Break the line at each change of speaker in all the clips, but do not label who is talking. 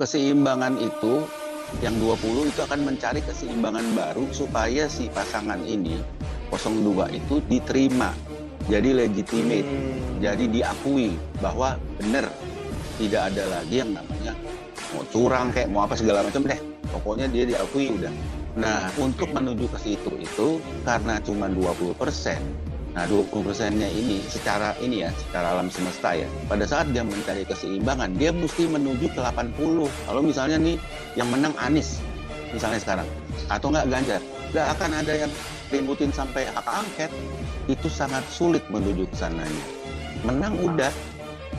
keseimbangan itu yang 20 itu akan mencari keseimbangan baru supaya si pasangan ini 02 itu diterima, jadi legitimate, jadi diakui bahwa benar tidak ada lagi yang namanya mau curang kayak mau apa segala macam deh, pokoknya dia diakui udah. Nah, untuk menuju ke situ itu karena cuma 20%. Nah, 20%-nya ini secara alam semesta ya. Pada saat dia mencari keseimbangan, dia mesti menuju ke 80. Kalau misalnya nih yang menang Anies misalnya sekarang atau nggak Ganjar, nggak akan ada yang ributin sampai hak angket. Itu sangat sulit menuju ke sananya. Menang udah,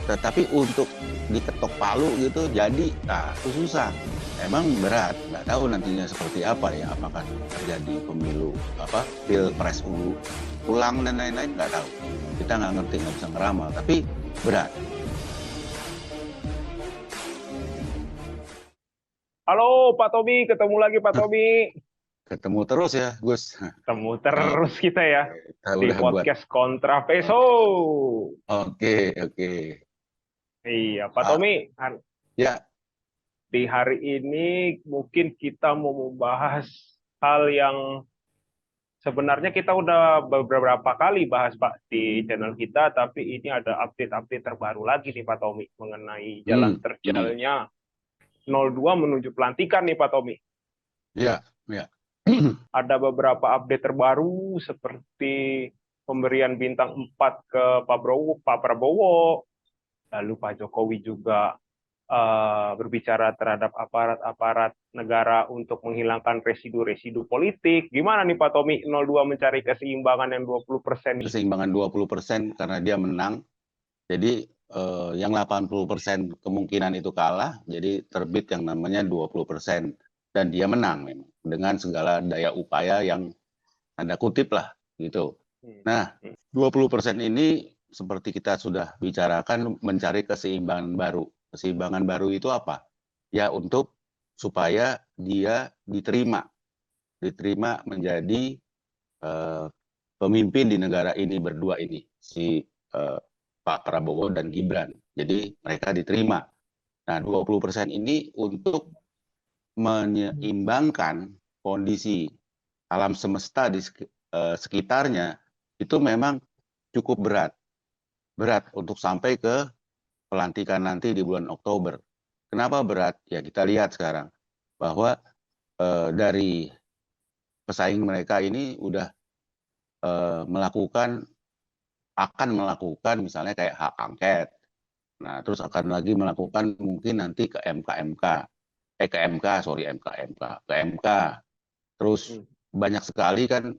tetapi untuk diketok palu gitu jadi itu susah. Emang berat, nggak tahu nantinya seperti apa ya, apakah terjadi pemilu pilpres ulang dan lain-lain, nggak tahu, kita nggak ngerti, nggak bisa ngeramal, tapi berat.
Halo Pak Tobi, ketemu lagi Pak Tobi.
Ketemu terus ya Gus.
Ketemu
Oh,
terus kita ya
kita
di
udah buat.
podcast Kontrapeso.
Oke, oke.
Iya, Pak Tomi,
Ya.
di hari ini mungkin kita mau membahas hal yang sebenarnya kita udah beberapa kali bahas Pak di channel kita, tapi ini ada update-update terbaru lagi nih Pak Tomi mengenai jalan
hmm,
terjalnya 02 menuju pelantikan nih Pak Tomi.
ya, ya.
Ada beberapa update terbaru seperti pemberian bintang 4 ke Pak Prabowo, lalu Pak Jokowi juga berbicara terhadap aparat-aparat negara untuk menghilangkan residu-residu politik. Gimana nih Pak Tomi 02 mencari keseimbangan yang 20% nih?
Keseimbangan 20% karena dia menang. Jadi yang 80% kemungkinan itu kalah, jadi terbit yang namanya 20%. Dan dia menang memang dengan segala daya upaya yang tanda kutip lah gitu. Nah, 20% ini seperti kita sudah bicarakan mencari keseimbangan baru. Keseimbangan baru itu apa? Ya untuk supaya dia diterima menjadi eh, pemimpin di negara ini berdua ini, si Pak Prabowo dan Gibran. Jadi mereka diterima. Nah, 20% ini untuk menyeimbangkan kondisi alam semesta di sekitarnya itu memang cukup berat. Berat untuk sampai ke pelantikan nanti di bulan Oktober. Kenapa berat? Ya kita lihat sekarang bahwa dari pesaing mereka ini udah akan melakukan misalnya kayak hak angket. Nah, terus akan lagi melakukan mungkin nanti ke MK, ke MK, sorry MK, ke MK. Terus banyak sekali kan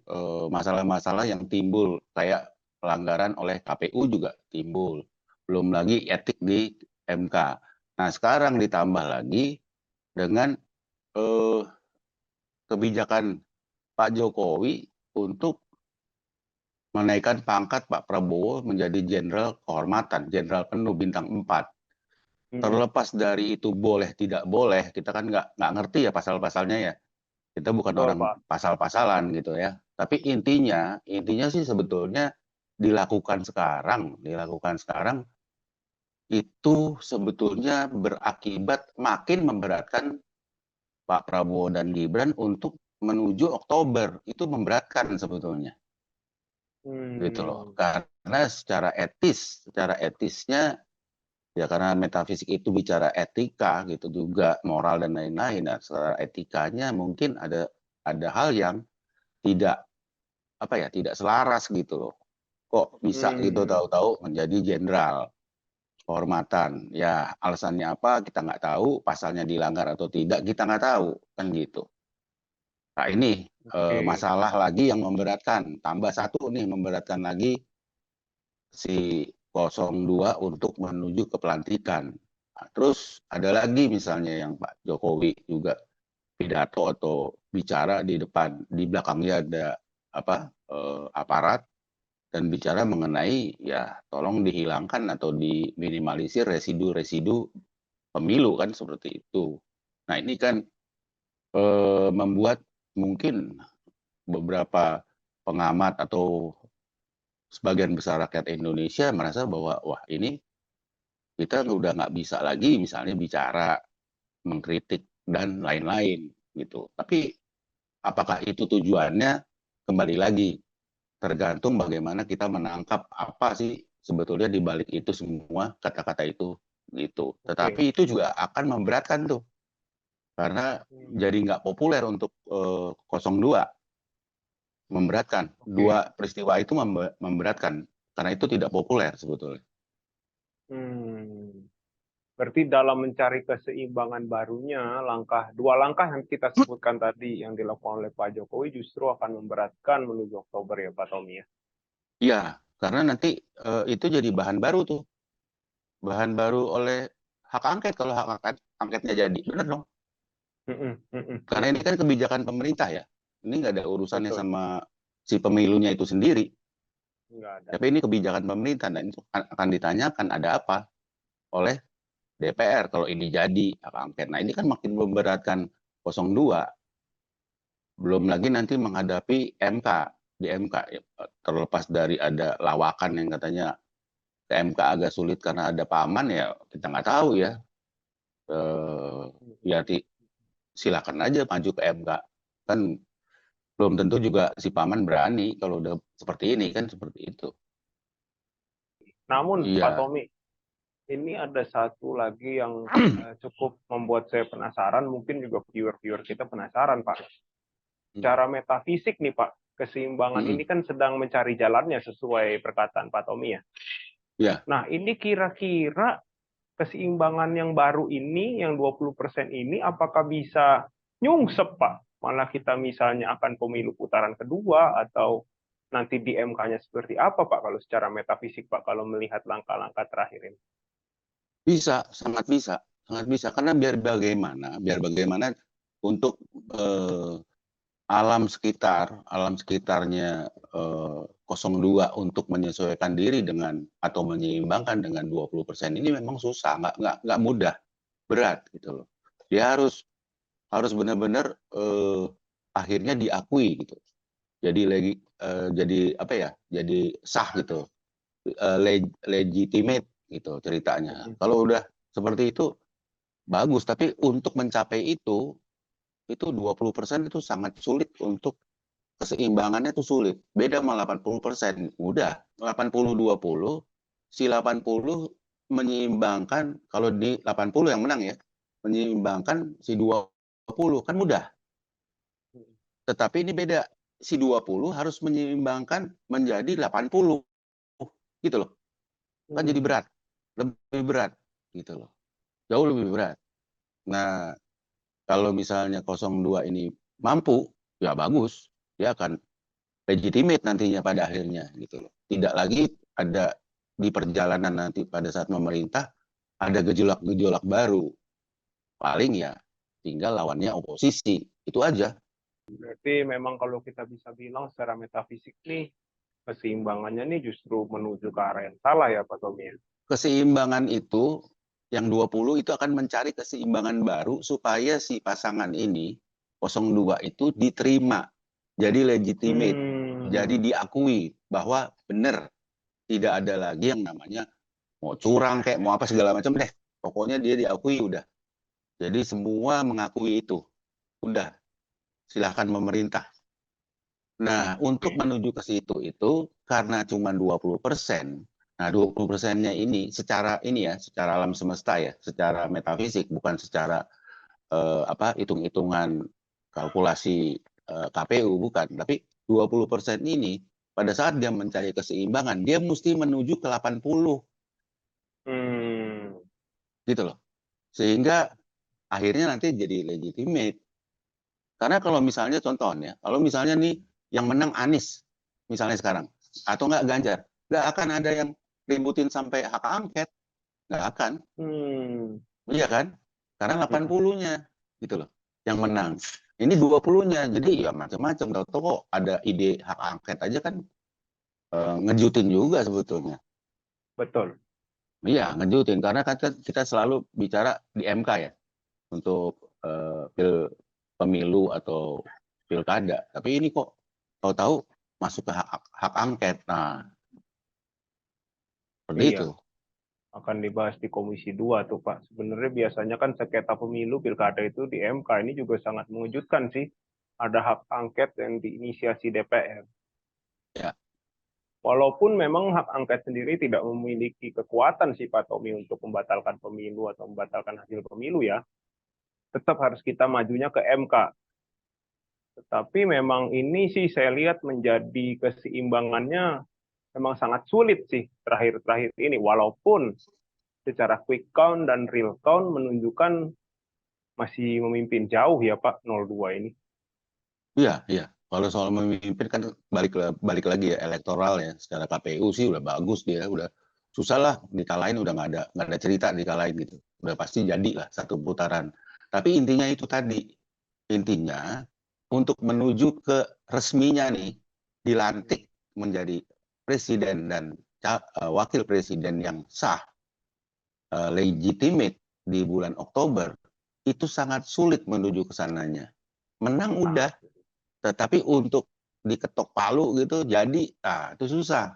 masalah-masalah yang timbul kayak pelanggaran oleh KPU juga timbul. Belum lagi etik di MK. Nah, sekarang ditambah lagi dengan eh, kebijakan Pak Jokowi untuk menaikkan pangkat Pak Prabowo menjadi jenderal kehormatan, jenderal penuh bintang 4. Terlepas dari itu boleh tidak boleh, kita kan nggak ngerti ya pasal-pasalnya ya. Kita bukan
Betul
orang
Pak.
pasal-pasalan gitu ya. Tapi intinya sih sebetulnya dilakukan sekarang itu sebetulnya berakibat makin memberatkan Pak Prabowo dan Gibran untuk menuju Oktober. Itu memberatkan sebetulnya. Gitu loh. Karena secara etisnya ya karena metafisik itu bicara etika gitu juga, moral dan lain-lain. Nah, secara etikanya mungkin ada hal yang tidak tidak selaras gitu loh. Kok bisa gitu tahu-tahu menjadi jenderal kehormatan? Ya alasannya apa kita nggak tahu, pasalnya dilanggar atau tidak kita nggak tahu kan gitu. Nah ini
Oke.
masalah lagi yang memberatkan. Tambah satu nih memberatkan lagi si 02 untuk menuju ke pelantikan. Nah, terus ada lagi misalnya yang Pak Jokowi juga pidato atau bicara di belakangnya ada aparat dan bicara mengenai ya tolong dihilangkan atau diminimalisir residu-residu pemilu kan seperti itu. Nah ini kan membuat mungkin beberapa pengamat atau sebagian besar rakyat Indonesia merasa bahwa wah ini kita udah nggak bisa lagi misalnya bicara mengkritik dan lain-lain gitu. Tapi apakah itu tujuannya? Kembali lagi tergantung bagaimana kita menangkap apa sih sebetulnya di balik itu semua kata-kata itu gitu.
Oke.
Tetapi itu juga akan memberatkan tuh karena
Hmm,
jadi nggak populer untuk 02, memberatkan.
oke.
Dua peristiwa itu memberatkan karena itu tidak populer sebetulnya.
Hmm. Berarti dalam mencari keseimbangan barunya, dua langkah yang kita sebutkan tadi yang dilakukan oleh Pak Jokowi justru akan memberatkan menuju Oktober ya Pak Tommy ya.
Iya, karena nanti itu jadi bahan baru tuh, bahan baru oleh hak angket kalau hak angketnya jadi, benar dong?
Mm-mm, mm-mm,
Karena ini
mm-mm.
kan kebijakan pemerintah ya, ini nggak ada urusannya
Betul,
sama si pemilunya itu sendiri,
nggak ada.
tapi ini kebijakan pemerintah dan itu akan ditanyakan ada apa oleh DPR kalau ini jadi hak angket. Nah ini kan makin memberatkan 02, belum lagi nanti menghadapi MK di MK ya, terlepas dari ada lawakan yang katanya ke MK agak sulit karena ada paman ya kita nggak tahu ya. Ya silakan aja maju ke MK kan belum tentu juga si paman berani kalau udah seperti ini kan seperti itu.
Namun Pak
Iya.
Tommy, ini ada satu lagi yang cukup membuat saya penasaran, mungkin juga viewer-viewer kita penasaran Pak. Secara metafisik nih Pak, keseimbangan ini kan sedang mencari jalannya sesuai perkataan Pak Tommy ya.
Ya,
Nah, ini kira-kira keseimbangan yang baru ini, yang 20% ini, apakah bisa nyungsep, Pak? Malah kita misalnya akan pemilu putaran kedua, atau nanti di MK-nya seperti apa, Pak, kalau secara metafisik, Pak, kalau melihat langkah-langkah terakhir ini?
bisa, sangat bisa karena biar bagaimana untuk alam sekitarnya 02 untuk menyesuaikan diri dengan atau menyeimbangkan dengan 20% ini memang susah, nggak mudah, berat gitu loh. Dia harus benar-benar akhirnya diakui gitu. Jadi apa ya? Jadi sah gitu, legitimate gitu ceritanya. Kalau udah seperti itu bagus, tapi untuk mencapai itu 20% itu sangat sulit untuk keseimbangannya itu sulit. Beda sama 80%. Udah 80-20, si 80 menyeimbangkan kalau di 80 yang menang ya, menyeimbangkan si 20 kan mudah. Tetapi ini beda. Si 20 harus menyeimbangkan menjadi 80 gitu loh. Kan jadi berat. Lebih berat gitu loh. Jauh lebih berat. Nah, kalau misalnya 02 ini mampu, ya bagus. Dia akan legitimate nantinya pada akhirnya gitu loh. Tidak lagi ada di perjalanan nanti pada saat memerintah ada gejolak-gejolak baru. Paling ya tinggal lawannya oposisi. Itu aja.
Berarti memang kalau kita bisa bilang secara metafisik nih, keseimbangannya nih justru menuju ke arah yang salah ya, Pak Tommy ya?
Keseimbangan itu yang 20 itu akan mencari keseimbangan baru supaya si pasangan ini 02 itu diterima. Jadi legitimate. Jadi
Hmm.
diakui bahwa benar tidak ada lagi yang namanya mau curang kayak mau apa segala macam deh. Pokoknya dia diakui udah. Jadi semua mengakui itu. Udah, silahkan memerintah. Nah, untuk
Oke.
menuju ke situ itu karena cuma 20%. Nah, 20%-nya ini secara ini ya, secara alam semesta ya, secara metafisik bukan secara apa hitung-hitungan kalkulasi KPU bukan, tapi 20% ini pada saat dia mencari keseimbangan, dia mesti menuju ke 80
Hmm.
gitu loh. Sehingga akhirnya nanti jadi legitimate. Karena kalau misalnya contohnya, kalau misalnya nih yang menang Anies, misalnya sekarang, atau enggak Ganjar, enggak akan ada yang ributin sampai hak angket, enggak akan,
Hmm.
iya kan? Karena 80-nya gitu loh, yang menang. Ini 20-nya, jadi ya macam-macam. Tahu-tahu kok ada ide hak angket aja kan ngejutin juga sebetulnya.
Betul.
Iya, ngejutin karena kan kita selalu bicara di MK ya untuk pemilu atau pilkada. Tapi ini kok tahu-tahu masuk ke hak angket. Nah, seperti itu.
Iya. akan dibahas di Komisi 2 tuh Pak. Sebenarnya biasanya kan sengketa pemilu pilkada itu di MK, ini juga sangat mengejutkan sih. Ada hak angket yang diinisiasi DPR.
Ya,
Walaupun memang hak angket sendiri tidak memiliki kekuatan sih Pak Tommy untuk membatalkan pemilu atau membatalkan hasil pemilu ya. Tetap harus kita majunya ke MK. Tetapi memang ini sih saya lihat menjadi keseimbangannya memang sangat sulit sih terakhir-terakhir ini. Walaupun secara quick count dan real count menunjukkan masih memimpin jauh ya Pak 02 ini.
iya, iya. Kalau soal memimpin kan balik lagi ya elektoral ya. Secara KPU sih udah bagus dia, udah susah lah dikalahin, udah nggak ada cerita dikalahin gitu. Udah pasti jadi lah satu putaran. Tapi intinya itu tadi, intinya untuk menuju ke resminya nih dilantik menjadi presiden dan wakil presiden yang sah, legitimate di bulan Oktober itu sangat sulit menuju ke sananya. Menang udah, tetapi untuk diketok palu gitu jadi itu susah.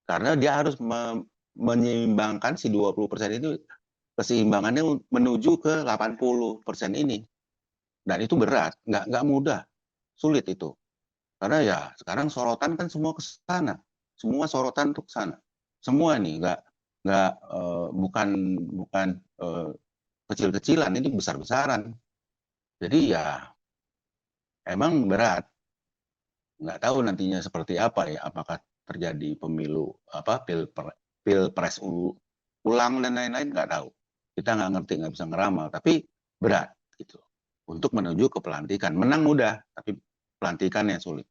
Karena dia harus menyeimbangkan si 20% itu, keseimbangannya menuju ke 80% ini. Dan itu berat, nggak mudah, sulit itu. Karena ya sekarang sorotan kan semua ke sana. Semua sorotan tuh ke sana. Semua nih, nggak bukan bukan kecil-kecilan, ini besar-besaran. Jadi ya emang berat. Nggak tahu nantinya seperti apa ya, apakah terjadi pemilu pilpres ulang dan lain-lain, nggak tahu. Kita nggak ngerti, nggak bisa ngeramal, tapi berat gitu untuk menuju ke pelantikan. Menang mudah, tapi pelantikannya sulit.